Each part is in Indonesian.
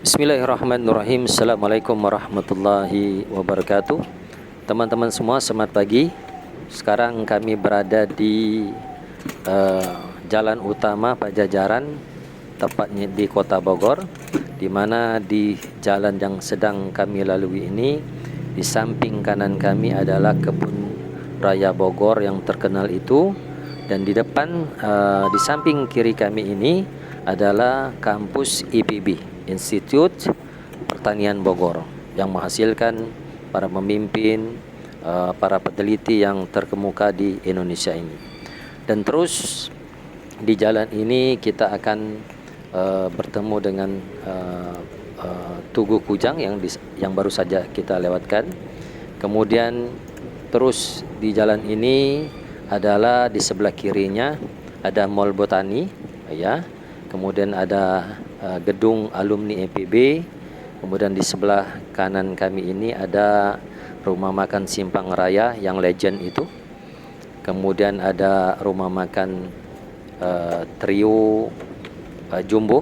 Bismillahirrahmanirrahim. Assalamualaikum warahmatullahi wabarakatuh. Teman-teman semua, selamat pagi. Sekarang kami berada di Jalan Utama Pajajaran, tepatnya di Kota Bogor, di mana di jalan yang sedang kami lalui ini, di samping kanan kami adalah Kebun Raya Bogor yang terkenal itu, dan di depan di samping kiri kami ini adalah kampus IPB, Institut Pertanian Bogor, yang menghasilkan para pemimpin, para peneliti yang terkemuka di Indonesia ini. Dan terus di jalan ini kita akan bertemu dengan Tugu Kujang yang baru saja kita lewatkan. Kemudian terus di jalan ini adalah di sebelah kirinya ada Mall Botani, ya. Kemudian ada gedung alumni IPB. Kemudian di sebelah kanan kami ini ada rumah makan Simpang Raya yang legend itu. Kemudian ada rumah makan Trio Jumbo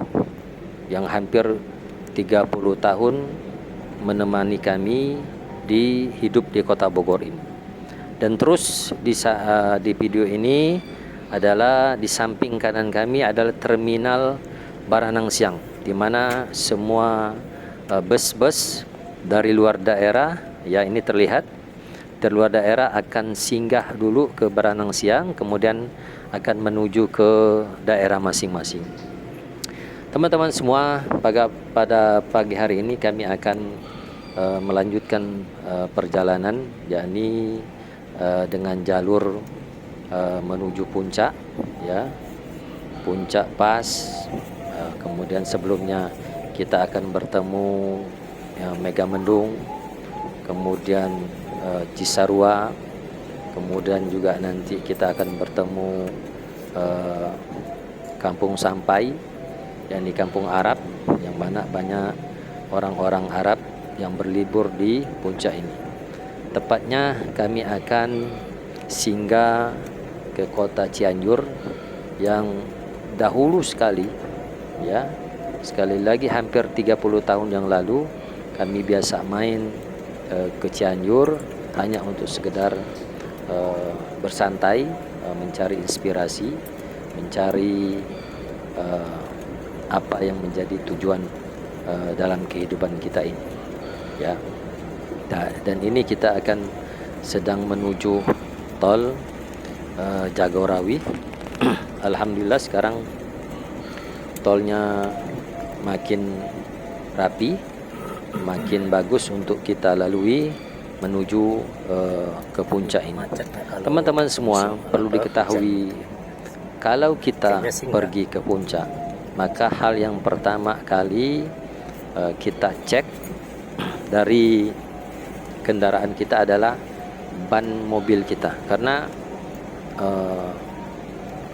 yang hampir 30 tahun menemani kami di hidup di Kota Bogor ini. Dan terus di video ini adalah di samping kanan kami adalah terminal Baranang Siang, di mana semua bus-bus dari luar daerah, ya ini terlihat, dari luar daerah akan singgah dulu ke Baranang Siang, kemudian akan menuju ke daerah masing-masing. Teman-teman semua, pada pagi hari ini kami akan melanjutkan perjalanan, yakni dengan jalur menuju puncak, ya, puncak pas. Kemudian sebelumnya kita akan bertemu Megamendung, kemudian Cisarua, kemudian juga nanti kita akan bertemu Kampung Sampai, yang di Kampung Arab, yang mana banyak orang-orang Arab yang berlibur di puncak ini. Tepatnya kami akan singgah ke kota Cianjur yang dahulu sekali, ya, sekali lagi hampir 30 tahun yang lalu kami biasa main ke Cianjur hanya untuk sekedar bersantai, mencari inspirasi, mencari apa yang menjadi tujuan dalam kehidupan kita ini, ya. Dan ini kita akan sedang menuju tol Jagorawi. Alhamdulillah sekarang tolnya makin rapi, makin bagus untuk kita lalui menuju ke puncak ini. Teman-teman semua, perlu diketahui, kalau kita pergi ke puncak, maka hal yang pertama kali kita cek dari kendaraan kita adalah ban mobil kita, karena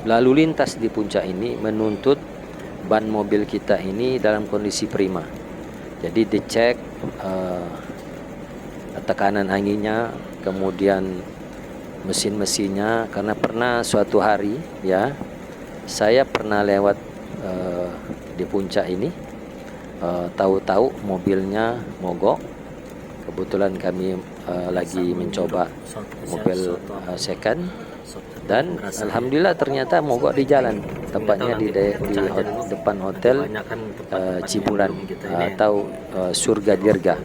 lalu lintas di puncak ini menuntut ban mobil kita ini dalam kondisi prima. Jadi dicek tekanan anginnya, kemudian mesin-mesinnya, karena pernah suatu hari, ya, saya pernah lewat di puncak ini, tahu-tahu mobilnya mogok. Kebetulan kami lagi mencoba mobil second, dan alhamdulillah ternyata mogok di jalan, tepatnya di depan hotel Cibulan atau Surga Dirga.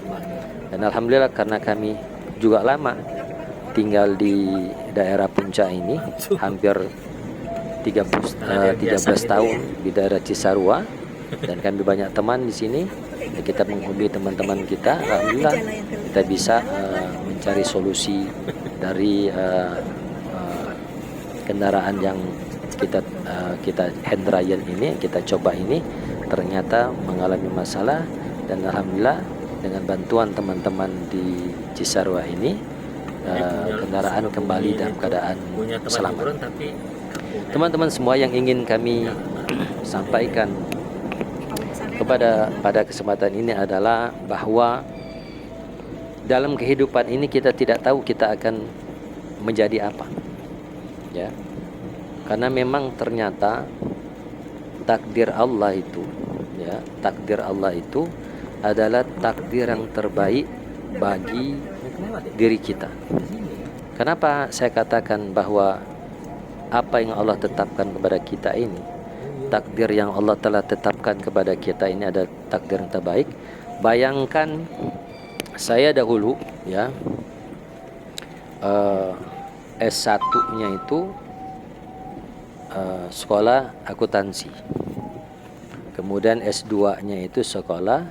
Dan alhamdulillah karena kami juga lama tinggal di daerah puncak ini, hampir 13 tahun di daerah Cisarua, dan kami banyak teman di sini. Kita menghubungi teman-teman kita, alhamdulillah kita bisa mencari solusi dari kendaraan yang kita hand trial ini, kita coba ini, ternyata mengalami masalah, dan alhamdulillah dengan bantuan teman-teman di Cisarua ini kendaraan kembali dalam keadaan selamat. Teman-teman semua, yang ingin kami sampaikan pada kesempatan ini adalah bahwa dalam kehidupan ini kita tidak tahu kita akan menjadi apa, ya, karena memang ternyata takdir Allah itu, ya, takdir Allah itu adalah takdir yang terbaik bagi diri kita. Kenapa saya katakan bahwa apa yang Allah tetapkan kepada kita ini, takdir yang Allah telah tetapkan kepada kita ini adalah takdir yang terbaik. Bayangkan saya dahulu ya, S1-nya itu sekolah akuntansi. Kemudian S2-nya itu sekolah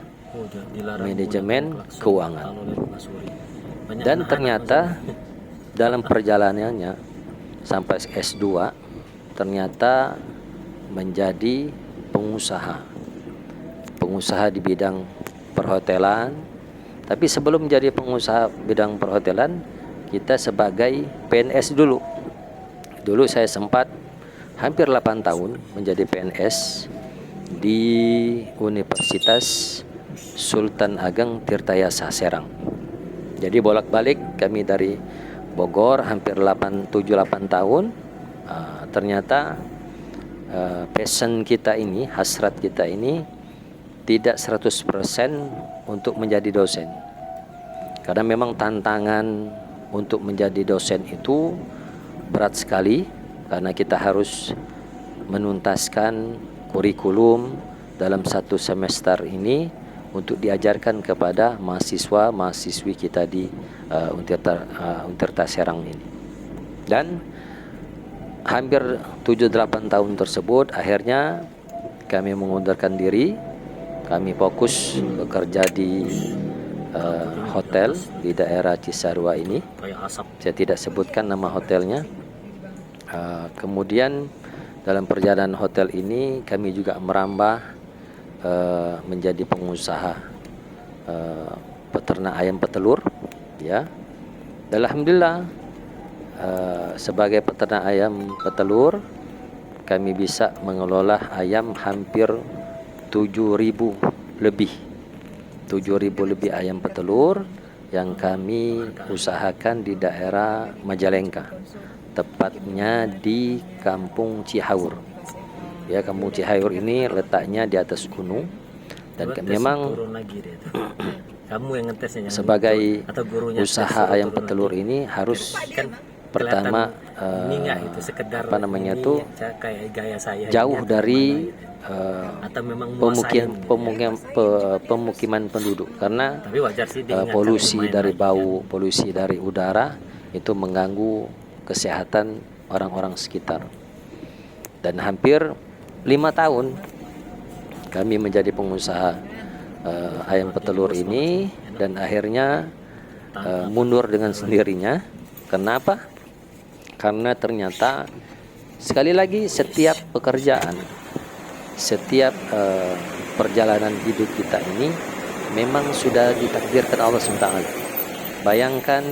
manajemen keuangan. Dan ternyata dalam perjalanannya sampai S2 ternyata menjadi pengusaha di bidang perhotelan. Tapi sebelum menjadi pengusaha bidang perhotelan, kita sebagai PNS dulu. Dulu saya sempat hampir 8 tahun menjadi PNS di Universitas Sultan Ageng Tirtayasa Serang. Jadi bolak-balik kami dari Bogor hampir 7-8 tahun. Ternyata passion kita ini, hasrat kita ini tidak 100% untuk menjadi dosen. Karena memang tantangan untuk menjadi dosen itu berat sekali, karena kita harus menuntaskan kurikulum dalam 1 semester ini untuk diajarkan kepada mahasiswa-mahasiswi kita di Universitas Serang ini. Dan hampir 7-8 tahun tersebut akhirnya kami mengundurkan diri. Kami fokus bekerja di hotel di daerah Cisarua ini. Saya tidak sebutkan nama hotelnya. Kemudian dalam perjalanan hotel ini kami juga merambah menjadi pengusaha peternak ayam petelur, ya. Alhamdulillah sebagai peternak ayam petelur kami bisa mengelola ayam hampir 7.000 lebih ayam petelur yang kami usahakan di daerah Majalengka, tepatnya di Kampung Cihaur. Ya, Kampung Cihaur ini letaknya di atas gunung, dan memang sebagai usaha ayam petelur ini harus pertama jauh dari pemukiman penduduk, karena polusi dari bau, polusi dari udara itu mengganggu kesehatan orang-orang sekitar. Dan hampir 5 tahun kami menjadi pengusaha ayam petelur ini, dan akhirnya mundur dengan sendirinya. Kenapa? Karena ternyata sekali lagi setiap pekerjaan, setiap perjalanan hidup kita ini memang sudah ditakdirkan Allah SWT. Bayangkan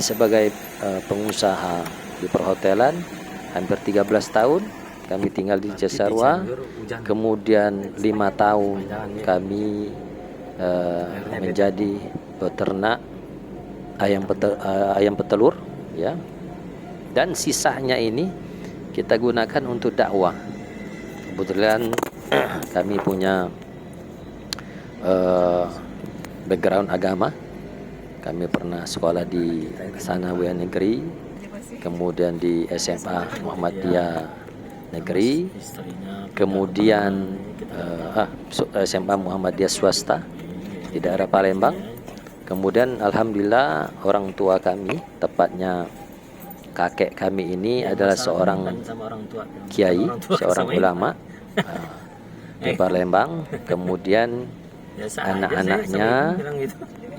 sebagai pengusaha di perhotelan hampir 13 tahun kami tinggal di Cisarua, kemudian 5 tahun kami menjadi peternak ayam petelur, ya. Dan sisanya ini kita gunakan untuk dakwah. Kebetulan kami punya background agama. Kami pernah sekolah di Sanawiyah Negeri, kemudian di SMA Muhammadiyah Negeri, kemudian SMA Muhammadiyah swasta di daerah Palembang. Kemudian alhamdulillah orang tua kami, tepatnya kakek kami ini adalah seorang kiai, seorang ulama di Palembang. Kemudian anak-anaknya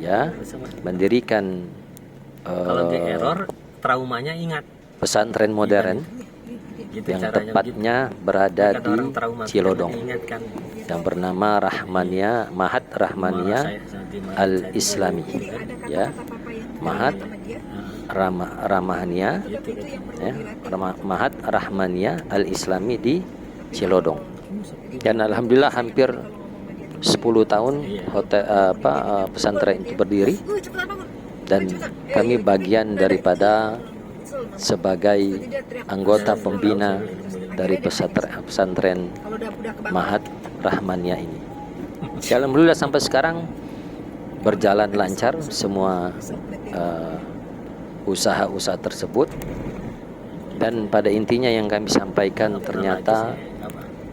ya mendirikan traumanya ingat pesantren modern yang tepatnya berada di Cilodong, yang bernama Mahat Rahmaniyah Al-Islami, ya. Mahat Rahmaniyah, ya, Mahat Rahmaniyah Al-Islami di Cilodong. Dan alhamdulillah hampir 10 tahun pesantren itu berdiri, dan kami bagian daripada sebagai anggota pembina dari pesantren Mahat Rahmaniyah ini. Alhamdulillah sampai sekarang berjalan lancar semua usaha-usaha tersebut, dan pada intinya yang kami sampaikan ternyata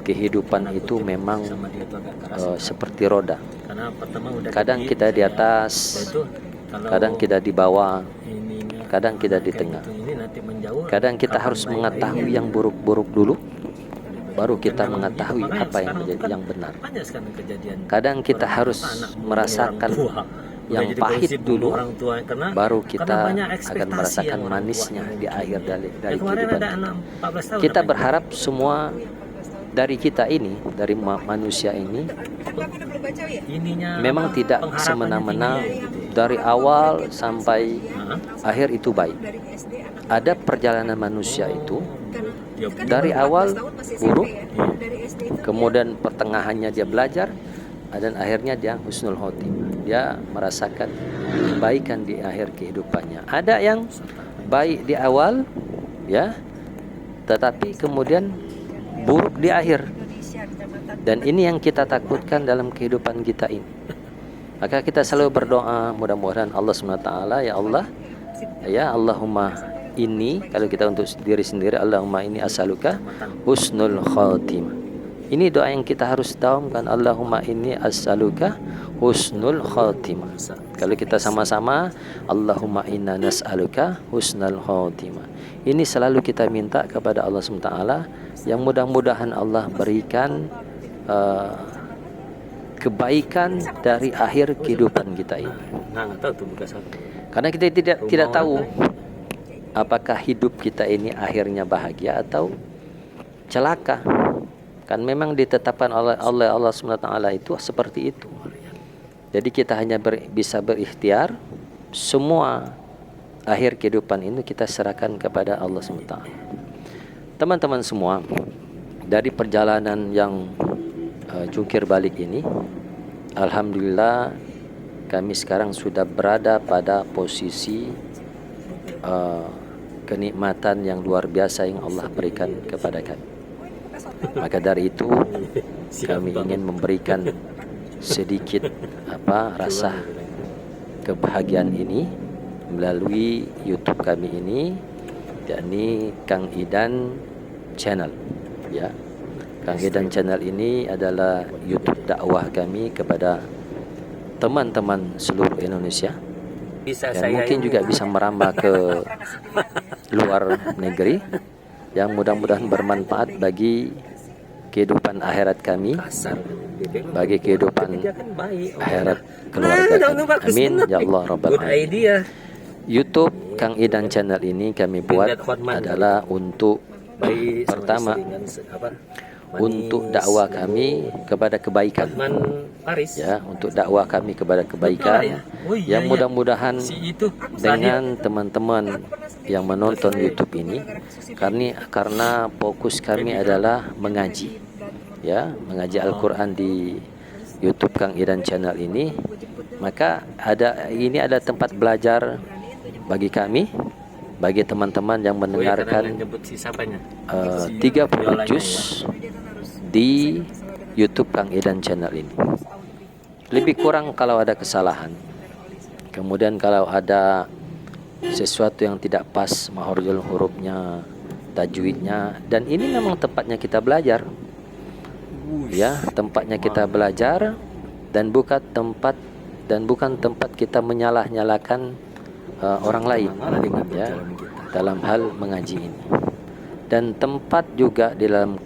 kehidupan itu memang seperti roda. Kadang kita di atas, kadang kita di bawah, kadang kita di tengah. Kadang kita harus mengetahui yang buruk-buruk dulu, baru kita mengetahui apa yang menjadi yang benar. Kadang kita harus merasakan yang pahit dulu, baru kita akan merasakan manisnya di akhir dari kehidupan kita. Kita berharap semua dari kita ini, dari manusia ini, memang tidak semena-mena dari awal sampai akhir itu baik. Ada perjalanan manusia itu dari awal buruk, kemudian pertengahannya dia belajar, dan akhirnya dia husnul khotimah. Dia merasakan kebaikan di akhir kehidupannya. Ada yang baik di awal, ya, tetapi kemudian buruk di akhir. Dan ini yang kita takutkan dalam kehidupan kita ini. Maka kita selalu berdoa, mudah-mudahan Allah SWT, ya Allah, ya Allahumma ini, kalau kita untuk diri sendiri, Allahumma ini as'aluka husnul khotimah. Ini doa yang kita harus dawamkan, Allahumma inni as'aluka husnul khotimah. Kalau kita sama-sama, Allahumma inna nas'aluka husnul khotimah. Ini selalu kita minta kepada Allah SWT, yang mudah-mudahan Allah berikan kebaikan dari akhir kehidupan kita ini. Karena kita tidak tahu apakah hidup kita ini akhirnya bahagia atau celaka. Kan memang ditetapkan oleh Allah SWT itu seperti itu. Jadi kita hanya bisa berikhtiar. Semua akhir kehidupan ini kita serahkan kepada Allah SWT. Teman-teman semua, dari perjalanan yang jungkir balik ini, alhamdulillah kami sekarang sudah berada pada posisi kenikmatan yang luar biasa yang Allah berikan kepada kami. Maka dari itu kami ingin memberikan sedikit rasa kebahagiaan ini melalui YouTube kami ini, yakni Kang Idan Channel, ya. Kang Idan Channel ini adalah YouTube dakwah kami kepada teman-teman seluruh Indonesia, dan mungkin juga bisa merambah ke luar negeri, yang mudah-mudahan bermanfaat bagi kehidupan akhirat kami, bagi kehidupan akhirat keluarga kami. Amin ya Allah Rabbal Alamin. YouTube Kang Idan Channel ini kami buat adalah untuk pertama, untuk dakwah kami kepada kebaikan, ya, untuk dakwah kami kepada kebaikan, yang mudah-mudahan dengan teman-teman yang menonton YouTube ini, karena fokus kami adalah mengaji, ya, mengaji Al-Quran di YouTube Kang Idan Channel ini. Maka ini ada tempat belajar bagi kami, bagi teman-teman yang mendengarkan 30 juz di YouTube Kang Idan Channel ini. Lebih kurang kalau ada kesalahan, kemudian kalau ada sesuatu yang tidak pas makhrajul hurufnya, tajwidnya, dan ini memang tempatnya kita belajar, ya, tempatnya kita belajar, dan bukan tempat kita menyalah-nyalakan orang lain, ya, dalam hal mengaji ini. Dan tempat juga di dalam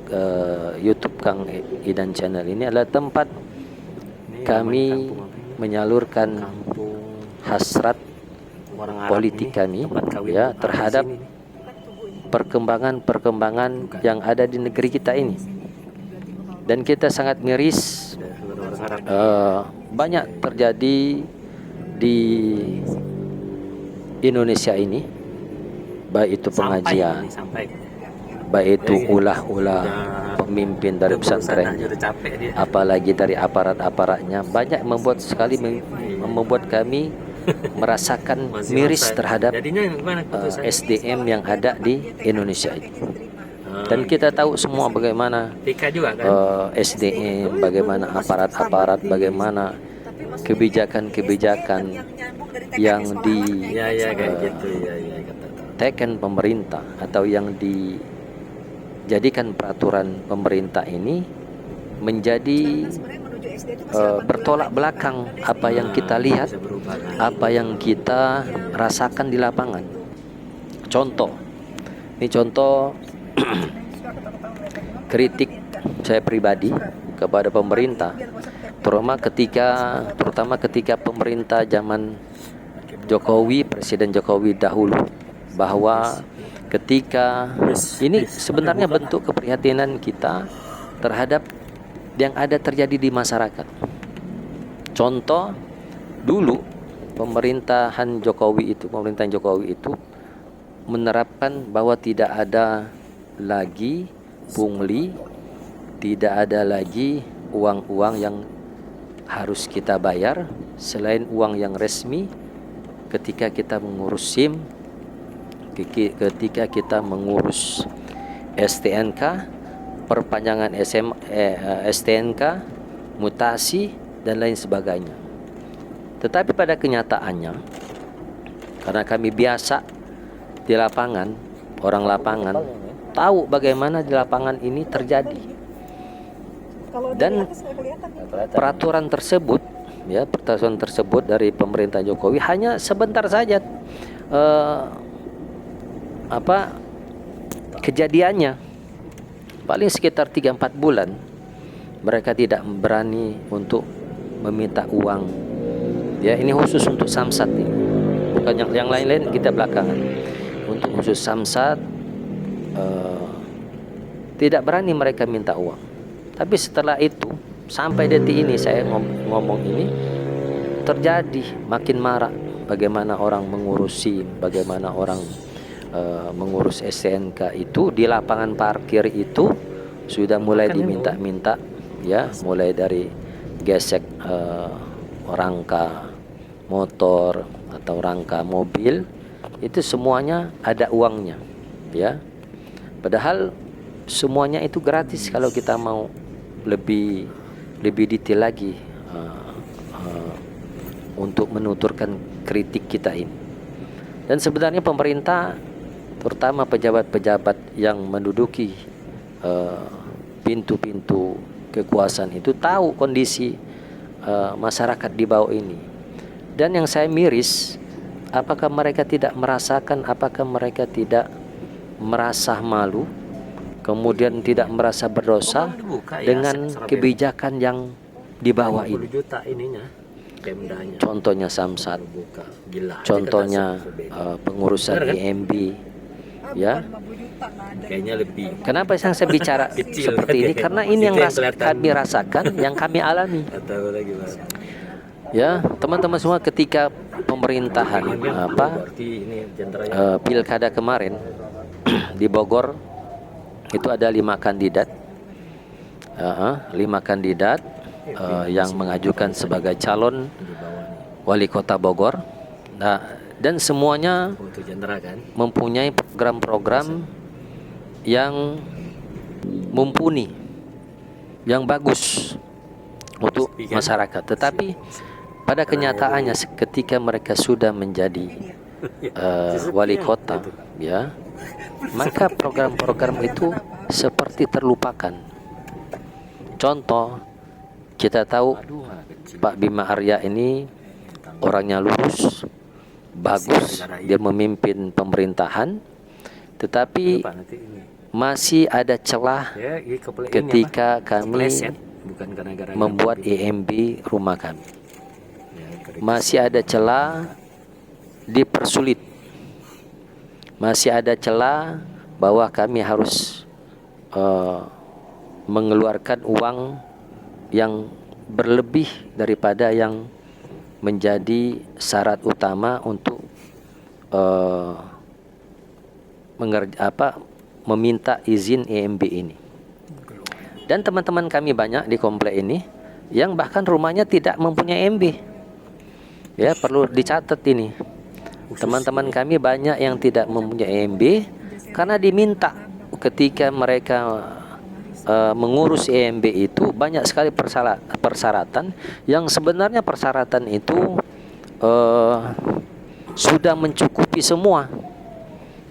YouTube Kang Idan Channel ini adalah tempat kami menyalurkan hasrat politik kami, ya, terhadap perkembangan yang ada di negeri kita ini. Dan kita sangat miris, banyak terjadi di Indonesia ini, baik itu pengajian, baik itu ulah-ulah pemimpin dari pesantren, apalagi dari aparat-aparatnya, banyak membuat kami merasakan miris terhadap SDM yang ada di Indonesia ini. Dan kita tahu semua bagaimana juga kan? SDM, bagaimana aparat-aparat, bagaimana kebijakan-kebijakan yang teken pemerintah atau yang dijadikan peraturan pemerintah ini menjadi bertolak belakang apa yang kita lihat, apa yang kita rasakan di lapangan. Ini contoh kritik saya pribadi kepada pemerintah, terutama ketika pemerintah zaman Jokowi, Presiden Jokowi dahulu, bahwa ketika ini sebenarnya bentuk keprihatinan kita terhadap yang ada terjadi di masyarakat. Contoh dulu pemerintahan Jokowi itu menerapkan bahwa tidak ada lagi pungli, tidak ada lagi uang-uang yang harus kita bayar selain uang yang resmi ketika kita mengurus SIM, ketika kita mengurus STNK, perpanjangan STNK, mutasi dan lain sebagainya. Tetapi pada kenyataannya, karena kami biasa di lapangan, orang lapangan tahu bagaimana di lapangan ini terjadi. Dan peraturan tersebut dari pemerintah Jokowi hanya sebentar saja kejadiannya, paling sekitar 3-4 bulan mereka tidak berani untuk meminta uang. Ya, ini khusus untuk Samsat ini, bukan yang lain-lain kita belakangan. Untuk khusus Samsat tidak berani mereka minta uang. Tapi setelah itu sampai detik ini saya ngomong ini terjadi makin marak bagaimana orang mengurus SIM, bagaimana orang mengurus STNK itu di lapangan parkir itu sudah mulai diminta-minta, ya, mulai dari gesek rangka motor atau rangka mobil itu semuanya ada uangnya, ya. Padahal semuanya itu gratis kalau kita mau lebih detail lagi untuk menuturkan kritik kita ini. Dan sebenarnya pemerintah, terutama pejabat-pejabat yang menduduki pintu-pintu kekuasaan itu tahu kondisi masyarakat di bawah ini. Dan yang saya miris, apakah mereka tidak merasakan, apakah mereka tidak merasa malu, kemudian tidak merasa berdosa dengan kebijakan yang di bawah ini. Contohnya Samsat, contohnya pengurusan IMB, ya. Kenapa saya bicara seperti ini? Karena ini yang kami rasakan, yang kami alami. Ya, teman-teman semua, ketika pemerintahan pilkada kemarin di Bogor itu ada 5 kandidat, 5 kandidat yang mengajukan sebagai calon wali kota Bogor. Nah, dan semuanya mempunyai program-program yang mumpuni, yang bagus untuk masyarakat. Tetapi pada kenyataannya ketika mereka sudah menjadi wali kota, ya, maka program-program itu seperti terlupakan. Contoh, kita tahu Pak Bima Arya ini orangnya lurus, bagus, dia memimpin pemerintahan, tetapi masih ada celah ketika kami membuat IMB rumah kami. Masih ada celah dipersulit. Masih ada celah bahwa kami harus mengeluarkan uang yang berlebih daripada yang menjadi syarat utama untuk meminta izin IMB ini. Dan teman-teman kami banyak di komplek ini yang bahkan rumahnya tidak mempunyai IMB. Ya, perlu dicatat ini. Teman-teman kami banyak yang tidak mempunyai IMB karena diminta ketika mereka mengurus EMB itu banyak sekali persyaratan yang sebenarnya persyaratan itu sudah mencukupi semua,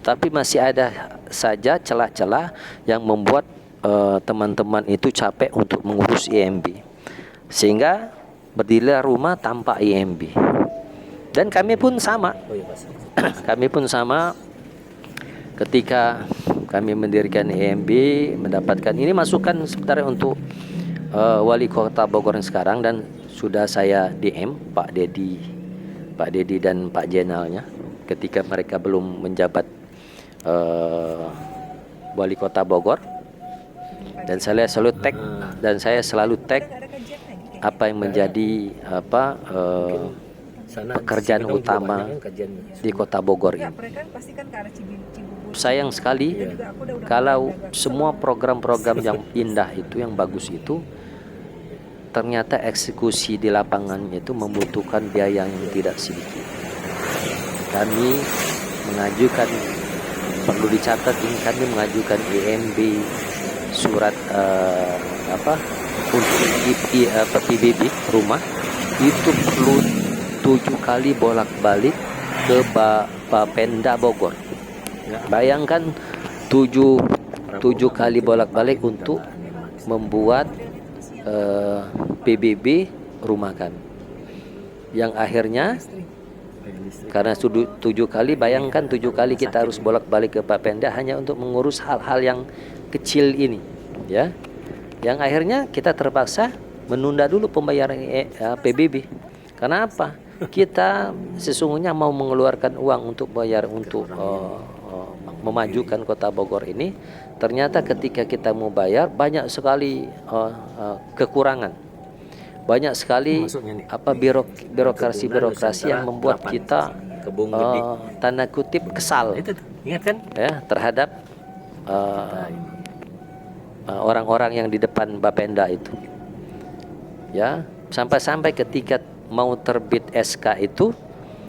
tapi masih ada saja celah-celah yang membuat teman-teman itu capek untuk mengurus EMB, sehingga berdirilah rumah tanpa EMB. Dan kami pun sama. Kami pun sama ketika kami mendirikan EMB, mendapatkan ini masukan sebenarnya untuk Wali Kota Bogor yang sekarang, dan sudah saya DM Pak Dedi dan Pak Jenalnya ketika mereka belum menjabat Wali Kota Bogor, dan saya selalu tag apa yang menjadi pekerjaan utama di Kota Bogor ini. Sayang sekali kalau semua program-program yang indah itu, yang bagus itu, ternyata eksekusi di lapangan itu membutuhkan biaya yang tidak sedikit. Kami mengajukan, perlu dicatat ini, kami mengajukan EMB surat untuk PBB rumah itu perlu 7 kali bolak-balik ke Bapenda Bogor. Bayangkan 7 kali bolak-balik untuk membuat PBB rumah kami, yang akhirnya karena 7 kali, bayangkan 7 kali kita harus bolak-balik ke Bapenda hanya untuk mengurus hal-hal yang kecil ini, ya, yang akhirnya kita terpaksa menunda dulu pembayaran PBB. Karena apa? Kita sesungguhnya mau mengeluarkan uang untuk bayar untuk memajukan Kota Bogor ini. Ternyata ketika kita mau bayar banyak sekali kekurangan, banyak sekali birokrasi yang membuat kita tanda kutip kesal, ya, terhadap orang-orang yang di depan Bapenda itu, ya, sampai ketika mau terbit SK itu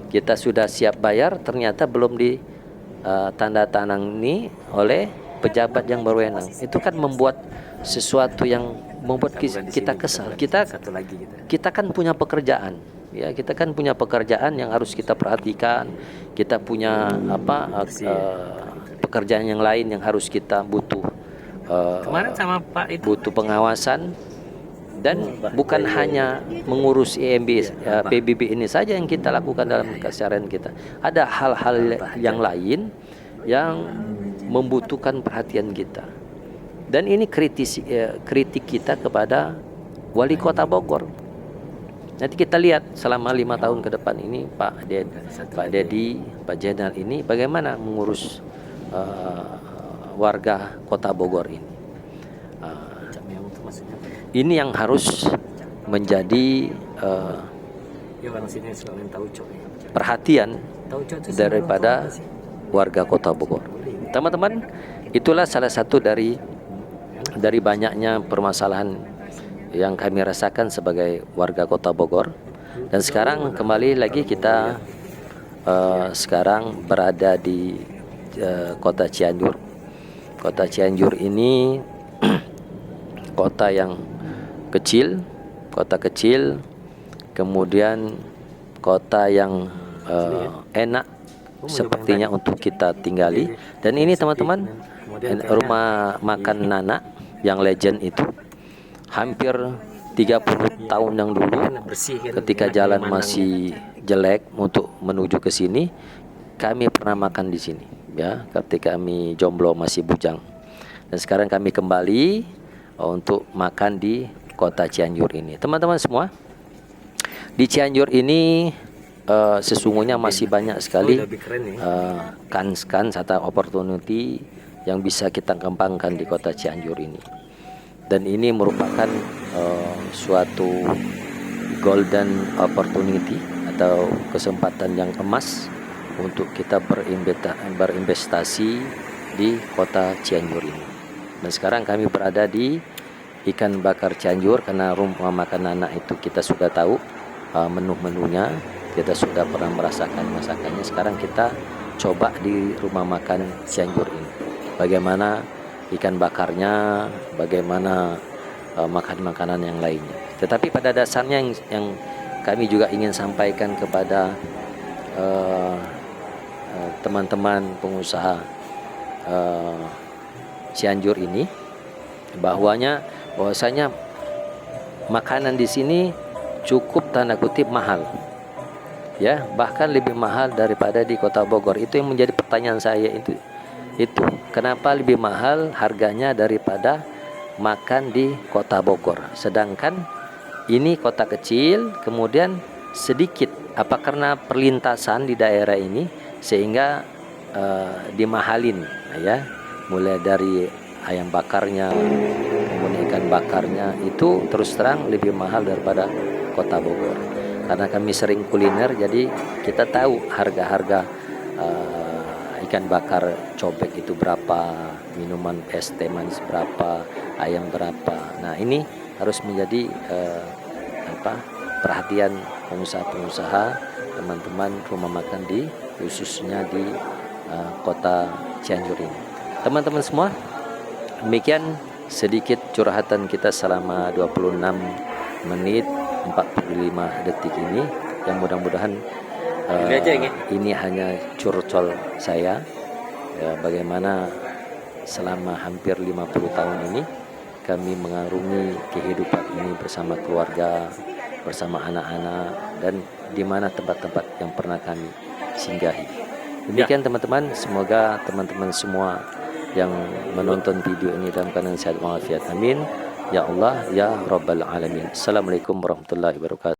kita sudah siap bayar, ternyata belum ditandatangani oleh pejabat yang berwenang. Itu kan membuat sesuatu yang membuat kita kesal. Kita kan punya pekerjaan, ya, kita kan punya pekerjaan yang harus kita perhatikan. Kita punya pekerjaan yang lain yang harus kita butuh pengawasan. Dan bukan hanya mengurus EMB, PBB ini saja yang kita lakukan dalam keseharian kita. Ada hal-hal yang lain yang membutuhkan perhatian kita. Dan ini kritik kita kepada Wali Kota Bogor. Nanti kita lihat selama 5 tahun ke depan ini Pak Dedi, Pak Jenal ini bagaimana mengurus warga Kota Bogor ini. Ini yang harus menjadi perhatian daripada warga Kota Bogor. Teman-teman, itulah salah satu dari banyaknya permasalahan yang kami rasakan sebagai warga Kota Bogor. Dan sekarang kembali lagi kita sekarang berada di Kota Cianjur. Kota Cianjur ini kota yang kecil, kemudian kota yang enak sepertinya untuk kita tinggali. Dan ini teman-teman, rumah makan Nana yang legend itu hampir 30 tahun yang dulu ketika jalan masih jelek untuk menuju ke sini, kami pernah makan di sini, ya, ketika kami jomblo masih bujang. Dan sekarang kami kembali untuk makan di Kota Cianjur ini. Teman-teman semua, di Cianjur ini sesungguhnya masih banyak sekali kans atau opportunity yang bisa kita kembangkan di Kota Cianjur ini. Dan ini merupakan suatu golden opportunity atau kesempatan yang emas untuk kita berinvestasi di Kota Cianjur ini. Dan sekarang kami berada di ikan bakar Cianjur, karena rumah makan Nana itu kita sudah tahu menu-menunya, kita sudah pernah merasakan masakannya. Sekarang kita coba di rumah makan Cianjur ini bagaimana ikan bakarnya, bagaimana makanan-makanan yang lainnya. Tetapi pada dasarnya yang kami juga ingin sampaikan kepada teman-teman pengusaha Cianjur ini, bahwasanya makanan di sini cukup tanda kutip mahal, ya, bahkan lebih mahal daripada di Kota Bogor. Itu yang menjadi pertanyaan saya, itu kenapa lebih mahal harganya daripada makan di Kota Bogor, sedangkan ini kota kecil, kemudian sedikit. Apa karena perlintasan di daerah ini sehingga dimahalin, ya, mulai dari ayam bakarnya, kemudian ikan bakarnya itu terus terang lebih mahal daripada Kota Bogor. Karena kami sering kuliner, jadi kita tahu harga-harga ikan bakar cobek itu berapa, minuman es teh manis berapa, ayam berapa. Nah, ini harus menjadi perhatian pengusaha-pengusaha, teman-teman rumah makan di khususnya di Kota Cianjur ini. Teman-teman semua, demikian sedikit curhatan kita selama 26 menit 45 detik ini, yang mudah-mudahan ini hanya curcol saya, ya, bagaimana selama hampir 50 tahun ini kami mengarungi kehidupan ini bersama keluarga, bersama anak-anak, dan di mana tempat-tempat yang pernah kami singgahi. Demikian teman-teman, semoga teman-teman semua yang menonton video ini dalam keadaan sehat walafiat. Amin. Ya Allah, ya Rabbal Alamin. Assalamualaikum warahmatullahi wabarakatuh.